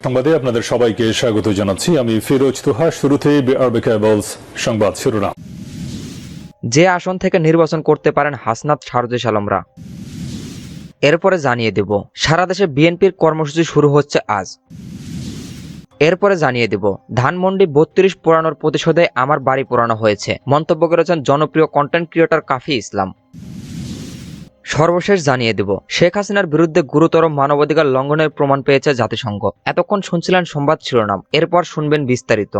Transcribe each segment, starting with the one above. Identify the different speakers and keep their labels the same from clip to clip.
Speaker 1: সংবাদে আপনাদের সবাইকে স্বাগত জানাচ্ছি। আমি ফিরোজ তুহা। শুরুতেই বিআরবি কেবলস সংবাদ শিরোনাম।
Speaker 2: যে আসন থেকে নির্বাচন করতে পারেন হাসনাত শারজিস আলমরা, এরপরে জানিয়ে দেব। সারা দেশে বিএনপির কর্মসূচি শুরু হচ্ছে আজ, এরপরে জানিয়ে দেব। ধানমন্ডি ৩২ পোড়ানোর প্রতিশোধে আমার বাড়ি পোড়ানো হয়েছে, মন্তব্য করেছেন জনপ্রিয় কন্টেন্ট ক্রিয়েটর কাফি ইসলাম। সর্বশেষ জানিয়ে দেব, শেখ হাসিনার বিরুদ্ধে গুরুতর মানবাধিকার লঙ্ঘনের প্রমাণ পেয়েছে জাতিসংঘ। এতক্ষণ শুনছিলেন সংবাদ শিরোনাম, এরপর শুনবেন বিস্তারিত।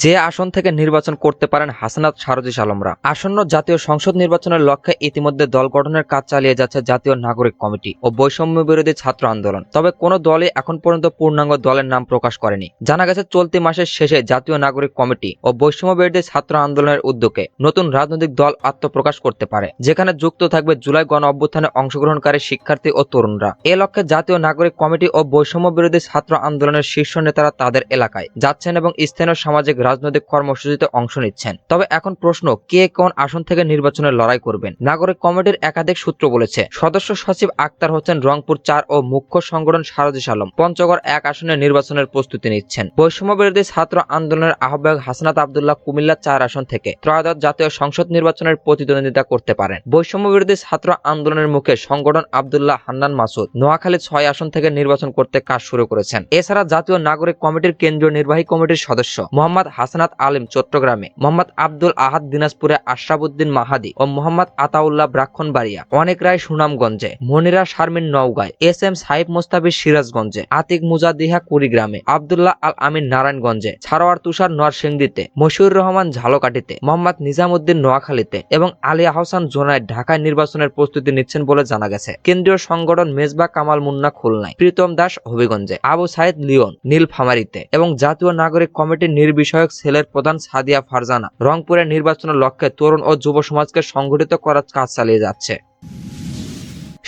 Speaker 2: যে আসন থেকে নির্বাচন করতে পারেন হাসনাত শারজিস আলমরা। আসন্ন জাতীয় সংসদ নির্বাচনের লক্ষ্যে ইতিমধ্যে দল গঠনের কাজ চালিয়ে যাচ্ছে জাতীয় নাগরিক কমিটি ও বৈষম্য বিরোধী ছাত্র আন্দোলন। তবে কোনো দলই এখন পর্যন্ত পূর্ণাঙ্গ দলের নাম প্রকাশ করেনি। জানা গেছে চলতি মাসের শেষে জাতীয় নাগরিক কমিটি ও বৈষম্য বিরোধী ছাত্র আন্দোলনের উদ্যোগে নতুন রাজনৈতিক দল আত্মপ্রকাশ করতে পারে, যেখানে যুক্ত থাকবে জুলাই গণ অভ্যুত্থানে অংশগ্রহণকারী শিক্ষার্থী ও তরুণরা। এ লক্ষ্যে জাতীয় নাগরিক কমিটি ও বৈষম্য বিরোধী ছাত্র আন্দোলনের শীর্ষ নেতারা তাদের এলাকায় যাচ্ছেন এবং স্থানীয় সামাজিক রাজনৈতিক কর্মসূচিতে অংশ নিচ্ছেন। তবে এখন প্রশ্ন, কে কোন আসন থেকে নির্বাচনের লড়াই করবেন? নাগরিক কমিটির একাধিক সূত্র বলেছে, সদস্য সচিব আক্তার হোসেন রংপুর ৪ ও মুখ্য সংগঠন শারজিস আলম পঞ্চগড় ১ আসনে নির্বাচনের প্রস্তুতি নিচ্ছেন। বৈষম্য বিরোধী ছাত্র আন্দোলনের আহ্বায়ক হাসনাত আব্দুল্লাহ কুমিল্লা ৪ আসন থেকে ত্রয়োদশ জাতীয় সংসদ নির্বাচনের প্রতিদ্বন্দ্বিতা করতে পারেন। বৈষম্য বিরোধী ছাত্র আন্দোলনের মুখে সংগঠন আব্দুল্লাহ হান্নান মাসুদ নোয়াখালী ৬ আসন থেকে নির্বাচন করতে কাজ শুরু করেছেন। এছাড়া জাতীয় নাগরিক কমিটির কেন্দ্রীয় নির্বাহী কমিটির সদস্য মোহাম্মদ হাসনাত আলিম চট্টগ্রামে, মোহাম্মদ আব্দুল আহাদ দিনাজপুরে, আশরাফুদ্দিন মাহাদি ও মোহাম্মদ আতাউল্লাহ ব্রাহ্মণবাড়িয়া, অনেক রায় সুনামগঞ্জে, মনিরা শারমিন নওগাঁয়, এস.এম. সাইফ মোস্তাফিজ সিরাজগঞ্জে, আতিক মুজাদিহা কুড়িগ্রামে, আব্দুল্লাহ আল আমিন নারায়ণগঞ্জে, ছারোয়ার তুষার নরসিংদীতে, মশিউর রহমান ঝালকাঠিতে, মোহাম্মদ নিজামুদ্দিন নোয়াখালীতে এবং আলী আহসান জোনায় ঢাকায় নির্বাচনের প্রস্তুতি নিচ্ছেন বলে জানা গেছে। কেন্দ্রীয় সংগঠন মেজবা কামাল মুন্না খুলনায়, প্রীতম দাস হবিগঞ্জে, আবু সাইদ লিওন নীলফামারীতে এবং জাতীয় নাগরিক কমিটির নির্বিষয়ক সেলের প্রধান সাদিয়া ফারজানা রংপুরের নির্বাচনের লক্ষ্যে তরুণ ও যুব সমাজকে সংগঠিত করার কাজ চালিয়ে যাচ্ছে।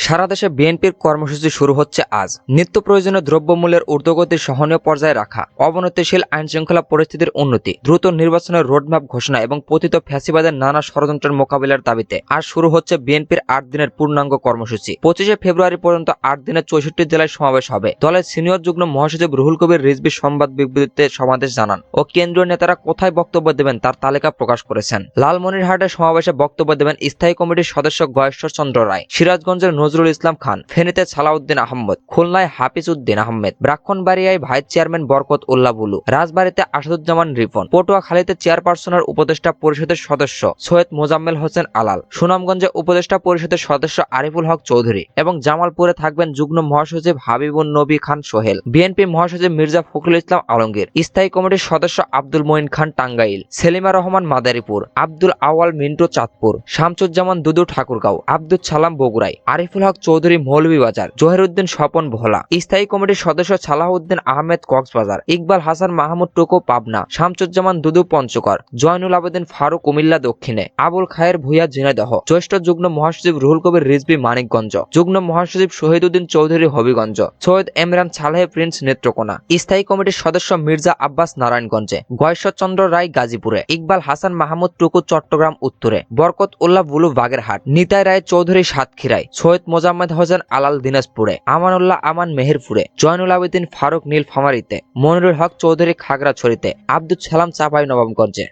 Speaker 2: সারা দেশে বিএনপির কর্মসূচি শুরু হচ্ছে আজ। নিত্য প্রয়োজনীয় দ্রব্যমূল্যের ঊর্ধ্বগতি সহনীয় পর্যায়ে রাখা, অবনতিশীল আইন শৃঙ্খলা পরিস্থিতির উন্নতি, দ্রুত নির্বাচনের রোডম্যাপ ঘোষণা এবং পতিত ফ্যাসিবাদের নানা ষড়যন্ত্রের মোকাবিলার দাবিতে আজ শুরু হচ্ছে বিএনপির ৮ দিনের পূর্ণাঙ্গ কর্মসূচি। ২৫শে ফেব্রুয়ারি পর্যন্ত ৮ দিনে ৬৪ জেলায় সমাবেশ হবে। দলের সিনিয়র যুগ্ম মহাসচিব রুহুল কবির রিজভী সংবাদ বিবৃতিতে সমাবেশ জানান ও কেন্দ্রীয় নেতারা কোথায় বক্তব্য দেবেন তার তালিকা প্রকাশ করেছেন। লালমনিরহাটে সমাবেশে বক্তব্য দেবেন স্থায়ী কমিটির সদস্য গয়েশ্বর চন্দ্র রায়, সিরাজগঞ্জের নজরুল ইসলাম খান, ফেনীতে সালাউদ্দিন আহমদ, খুলনায় হাফিজ উদ্দিন আহমেদ, ব্রাহ্মণবাড়িয়ায় ভাইস চেয়ারম্যান বরকত উল্লাহ বুলু, রাজবাড়ীতে আসাদুজ্জামান রিপন, পটুয়াখালীতে চেয়ারপারসনের উপদেষ্টা পরিষদের সদস্য সৈয়দ মোজাম্মেল হোসেন আলাল, সুনামগঞ্জে উপদেষ্টা পরিষদের সদস্য আরিফুল হক চৌধুরী এবং জামালপুরে থাকবেন যুগ্ম মহাসচিব হাবিবুন নবী খান সোহেল, বিএনপি মহাসচিব মির্জা ফখরুল ইসলাম আলমগীর, স্থায়ী কমিটির সদস্য আব্দুল মঈন খান টাঙ্গাইল, সেলিমা রহমান মাদারীপুর, আব্দুল আওয়াল মিন্টু চাঁদপুর, শামসুজ্জামান দুদু ঠাকুরগাঁও, আব্দুল সালাম বগুড়াই, আরিফুল হক চৌধুরী মৌলভীবাজার, জহিরুদ্দিন স্বপন ভোলা, স্থায়ী কমিটির সদস্য সালাহউদ্দিন আহমেদ কক্সবাজার, ইকবাল হাসান মাহমুদ টুকু পাবনা, শামসুজ্জামান দুদু পঞ্চগড়, জয়নুল আবেদিন ফারুক কুমিল্লা দক্ষিণে, আবুল খায়ের ভূঁইয়া ঝিনাইদহ, জ্যেষ্ঠ যুগ্ম মহাসচিব রুহুল কবির রিজভী মানিকগঞ্জ, যুগ্ম মহাসচিব শহীদউদ্দিন চৌধুরী হবিগঞ্জ, সৈয়দ এমরান সালেহ প্রিন্স নেত্রকোনা, স্থায়ী কমিটির সদস্য মির্জা আব্বাস নারায়ণগঞ্জে, গয়েশ্বরচন্দ্র রায় গাজীপুরে, ইকবাল হাসান মাহমুদ টুকু চট্টগ্রাম উত্তরে, বরকত উল্লাহ বুলু বাগেরহাট, নিতাই রায় চৌধুরী সাতক্ষীরায়, সৈয়দ মোজাম্মেদ হোসেন আলাল দিনাজপুরে, আমানুল্লাহ আমান মেহেরপুরে, জয়নুল আবেদিন ফারুক নীলফামারীতে, মনিরুল হক চৌধুরী খাগড়াছড়িতে, আব্দুল সালাম চাঁপাইনবাবগঞ্জে।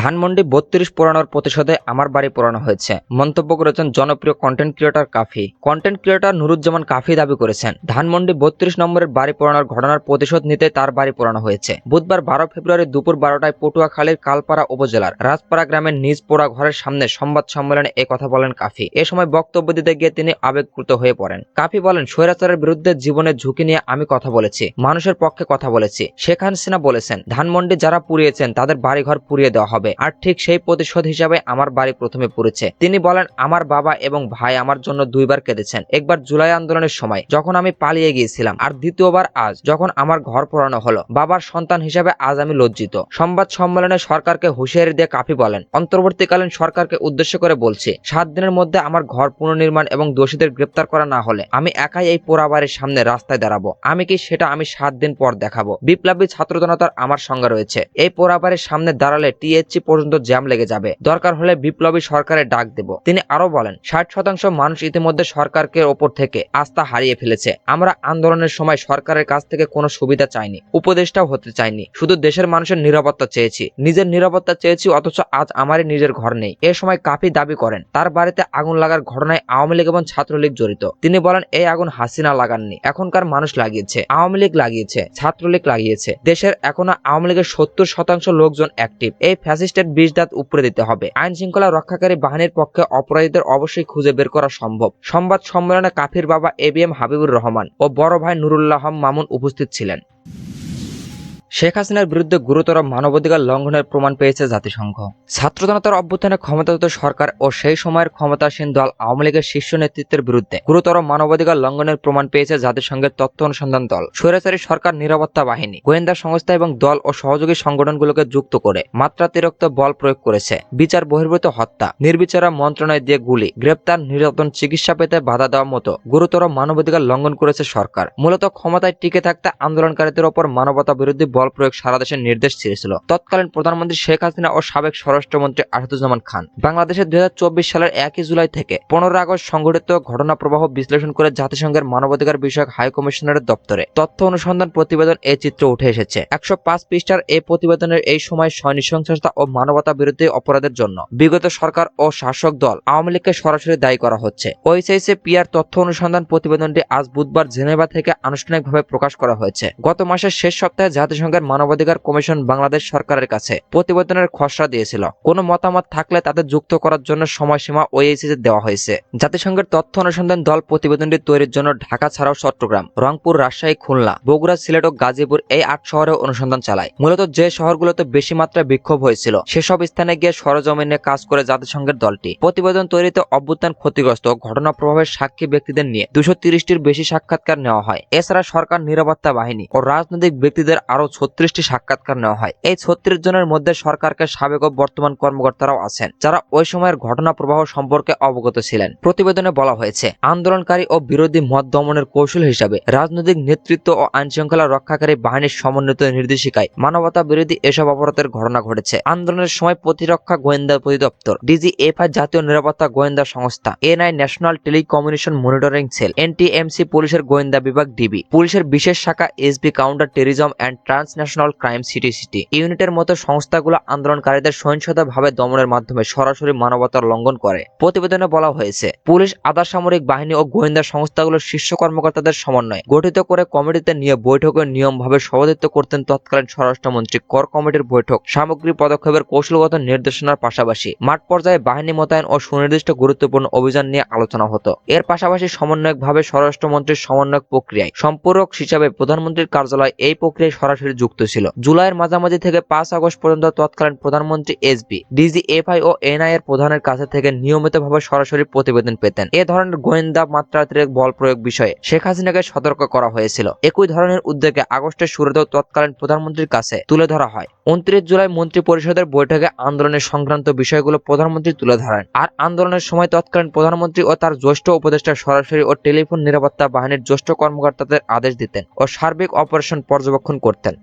Speaker 2: ধানমন্ডি ৩২ পোড়ানোর প্রতিশোধে আমার বাড়ি পোড়ানো হয়েছে, মন্তব্য করেছেন জনপ্রিয় কন্টেন্ট ক্রিয়েটর কাফি। কন্টেন্ট ক্রিয়েটর নুরুজ্জামান কাফি দাবি করেছেন, ধানমন্ডি ৩২ নম্বরের বাড়ি পোড়ানোর ঘটনার প্রতিশোধ নিতে তার বাড়ি পোড়ানো হয়েছে। বুধবার ১২ ফেব্রুয়ারি দুপুর ১২টায় পটুয়াখালীর কালপাড়া উপজেলার রাজপাড়া গ্রামের নিজ পোড়া ঘরের সামনে সংবাদ সম্মেলনে এ কথা বলেন কাফি। এ সময় বক্তব্য দিতে গিয়ে তিনি আবেগপ্রুত হয়ে পড়েন। কাফি বলেন, স্বৈরাচারের বিরুদ্ধে জীবনের ঝুঁকি নিয়ে আমি কথা বলেছি, মানুষের পক্ষে কথা বলেছি। শেখ হাসিনা বলেছেন, ধানমন্ডি যারা পুড়িয়েছেন তাদের বাড়িঘর পুড়িয়ে দেওয়া হবে, আর ঠিক সেই প্রতিশোধ হিসাবে আমার বাড়ি প্রথমে পুড়েছে। তিনি বলেন, আমার বাবা এবং ভাই আমার জন্য দুইবার কেঁদেছেন, একবার জুলাই আন্দোলনের সময় যখন আমি পালিয়ে গিয়েছিলাম, আর দ্বিতীয়বার আজ যখন আমার ঘর পোড়ানো হলো। বাবার সন্তান হিসাবে আজ আমি লজ্জিত। সংবাদ সম্মেলনে সরকারকে হুঁশিয়ারি দিয়ে কাফি বলেন, অন্তর্বর্তীকালীন সরকারকে উদ্দেশ্য করে বলছি, ৭ দিনের মধ্যে আমার ঘর পুনর্নির্মাণ এবং দোষীদের গ্রেপ্তার করা না হলে আমি একাই এই পোড়া বাড়ির সামনে রাস্তায় দাঁড়াবো। আমি কি সেটা আমি ৭ দিন পর দেখাবো। বিপ্লবী ছাত্র জনতার আমার সঙ্গে রয়েছে। এই পোড়া বাড়ির সামনে দাঁড়ালে টিএ মার্চ পর্যন্ত জ্যাম লেগে যাবে, দরকার হলে বিপ্লবী সরকারের ডাক দেব। তিনি আরো বলেন, 60% মানুষ ইতিমধ্যে সরকারকে ওপর থেকে আস্থা হারিয়ে ফেলেছে। আমরা আন্দোলনের সময় সরকারের কাছ থেকে কোনো সুবিধা চাইনি, উপদেষ্টাও হতে চাইনি, শুধু দেশের মানুষের নিরাপত্তা চেয়েছি, নিজের নিরাপত্তা চেয়েছি। অথচ আজ আমারই নিজের ঘর নেই। এ সময় কাফি দাবি করেন তার বাড়িতে আগুন লাগার ঘটনায় আওয়ামী লীগ এবং ছাত্রলীগ জড়িত। তিনি বলেন, এই আগুন হাসিনা লাগাননি, এখনকার মানুষ লাগিয়েছে, আওয়ামী লীগ লাগিয়েছে, ছাত্রলীগ লাগিয়েছে। দেশের এখনো আওয়ামী লীগের 70% লোকজন অ্যাক্টিভ। এই ফ্যাসিস্টের 20 দাঁত উপরে দিতে হবে। আইন শৃঙ্খলা রক্ষাকারী বাহিনীর পক্ষে অপরাধীদের অবশ্যই খুঁজে বের করা সম্ভব। সংবাদ সম্মেলনে কাফির বাবা ABM হাবিবুর রহমান ও বড় ভাই নুরুল্লাহ মামুন উপস্থিত ছিলেন। শেখ হাসিনার বিরুদ্ধে গুরুতর মানবাধিকার লঙ্ঘনের প্রমাণ পেয়েছে জাতিসংঘ। ছাত্র জনতার অভ্যুত্থানে ক্ষমতাচ্যুত সরকার ও সেই সময়ের ক্ষমতাসীন দল আওয়ামী লীগের শীর্ষ নেতৃত্বের বিরুদ্ধে গুরুতর মানবাধিকার লঙ্ঘনের প্রমাণ পেয়েছে জাতিসংঘের তথ্য অনুসন্ধান দল। স্বৈরাচারী সরকার নিরাপত্তা বাহিনী, গোয়েন্দা সংস্থা এবং দল ও সহযোগী সংগঠনগুলোকে যুক্ত করে মাত্রাতিরিক্ত বল প্রয়োগ করেছে। বিচার বহির্ভূত হত্যা, নির্বিচারে মন্ত্রণালয় দিয়ে গুলি, গ্রেপ্তার, নির্যাতন, চিকিৎসা পেতে বাধা দেওয়ার মতো গুরুতর মানবাধিকার লঙ্ঘন করেছে সরকার। মূলত ক্ষমতায় টিকে থাকতে আন্দোলনকারীদের ওপর মানবতা বিরোধী বল প্রয়োগ সারা দেশের নির্দেশ ছিঁড়েছিল তৎকালীন প্রধানমন্ত্রী শেখ হাসিনা ও সাবেক স্বরাষ্ট্রমন্ত্রী আসাদুজ্জামান খান। বাংলাদেশের 2024 সালের 1 জুলাই থেকে 15 আগস্ট সংঘটিত ঘটনা প্রবাহ বিশ্লেষণ করে জাতিসংঘের মানবাধিকার বিষয়ক হাই কমিশনারের দপ্তরে তথ্য অনুসন্ধান প্রতিবেদন এই চিত্র উঠে এসেছে। 105 পৃষ্ঠার এই প্রতিবেদনের এই সময় নৃশংসতা ও মানবতা বিরোধী অপরাধের জন্য বিগত সরকার ও শাসক দল আওয়ামী লীগকে সরাসরি দায়ী করা হচ্ছে। OHCHR তথ্য অনুসন্ধান প্রতিবেদনটি আজ বুধবার জেনেভা থেকে আনুষ্ঠানিকভাবে প্রকাশ করা হয়েছে। গত মাসের শেষ সপ্তাহে জাতিসংঘের মানবাধিকার কমিশন বাংলাদেশ সরকারের কাছে প্রতিবেদনের খসড়া দিয়েছিল। কোনো মতামত থাকলে তাদের যুক্ত করার জন্য সময়সীমা OHCHR দেওয়া হয়েছে। জাতিসংঘের তথ্য অনুসন্ধান দল প্রতিবেদনটি তৈরির জন্য ঢাকা ছাড়াও চট্টগ্রাম, রংপুর, রাজশাহী, খুলনা, বগুড়া, সিলেট ও গাজীপুর এই 8 শহরে অনুসন্ধান চালায়। মূলত যে শহরগুলোতে বেশি মাত্রায় বিক্ষোভ হয়েছিল সেসব স্থানে গিয়ে সরজমিনে কাজ করে জাতিসংঘের দলটি। প্রতিবেদন তৈরিতে অভ্যুত্থান ক্ষতিগ্রস্ত ঘটনা প্রভাবের সাক্ষী ব্যক্তিদের নিয়ে 230টির বেশি সাক্ষাৎকার নেওয়া হয়। এছাড়া সরকার, নিরাপত্তা বাহিনী ও রাজনৈতিক ব্যক্তিদের আরো 36টি সাক্ষাৎকার নেওয়া হয়। এই 36 জনের মধ্যে সরকারের সাবেক ও বর্তমান কর্মকর্তারাও আছেন, যারা ওই সময়ের ঘটনা প্রবাহ সম্পর্কে অবগত ছিলেন। প্রতিবেদনে বলা হয়েছে, আন্দোলনকারী ও বিরোধী মত দমনের কৌশল হিসাবে রাজনৈতিক নেতৃত্ব ও আইন শৃঙ্খলা রক্ষাকারী বাহিনীর সমন্বিত নির্দেশিকায় মানবতা বিরোধী এসব অপরাধের ঘটনা ঘটেছে। আন্দোলনের সময় প্রতিরক্ষা গোয়েন্দা পরিদপ্তর, DGFI জাতীয় নিরাপত্তা গোয়েন্দা সংস্থা, NI national telecommunication monitoring cell, NTMC পুলিশের গোয়েন্দা বিভাগ DB, পুলিশের বিশেষ শাখা SB counter terrorism and transnational crime CTCT ইউনিটের মতো সংস্থাগুলো আন্দোলনকারীদের সহিংসতাভাবে দমনের মাধ্যমে সরাসরি মানবতার লঙ্ঘন করে। প্রতিবেদনে বলা হয়েছে, পুলিশ, আধা সামরিক বাহিনী ও গোয়েন্দা সংস্থাগুলোর শীর্ষ কর্মকর্তাদের সমন্বয়ে গঠিত করে কমিটিতে নিয়ে বৈঠকে নিয়মভাবে সভাপতিত্ব করতেন তৎকালীন স্বরাষ্ট্রমন্ত্রী। কর কমিটির বৈঠক, সামগ্রিক পদক্ষেপের কৌশলগত নির্দেশনার পাশাপাশি মাঠ পর্যায়ে বাহিনী মোতায়েন ও সুনির্দিষ্ট গুরুত্বপূর্ণ অভিযান নিয়ে আলোচনা হতো। এর পাশাপাশি সমন্বয়কভাবে স্বরাষ্ট্রমন্ত্রীর সমন্বয়ক প্রক্রিয়ায় সম্পূরক হিসাবে প্রধানমন্ত্রীর কার্যালয় এই প্রক্রিয়ায় সরাসরি যুক্ত ছিল। জুলাইয়ের মাঝামাঝি থেকে 5 আগস্ট পর্যন্ত তৎকালীন প্রধানমন্ত্রী SB, DGFI ও NI এর প্রধানের কাছে থেকে নিয়মিতভাবে সরাসরি প্রতিবেদন পেতেন। এ ধরনের গোয়েন্দা মাত্রাতিরিক্ত বল প্রয়োগ বিষয়ে শেখ হাসিনাকে সতর্ক করা হয়েছিল। একই ধরনের উদ্যোগে আগস্টের শুরুতেও তৎকালীন প্রধানমন্ত্রীর কাছে তুলে ধরা হয়। 29 জুলাই মন্ত্রী পরিষদের বৈঠকে আন্দোলনের সংক্রান্ত বিষয়গুলো প্রধানমন্ত্রী তুলে ধরেন। আর আন্দোলনের সময় তৎকালীন প্রধানমন্ত্রী ও তার জ্যেষ্ঠ উপদেষ্টা সরাসরি ও টেলিফোন নিরাপত্তা বাহিনীর জ্যেষ্ঠ কর্মকর্তাদের আদেশ দিতেন ও সার্বিক অপারেশন পর্যবেক্ষণ করতেন।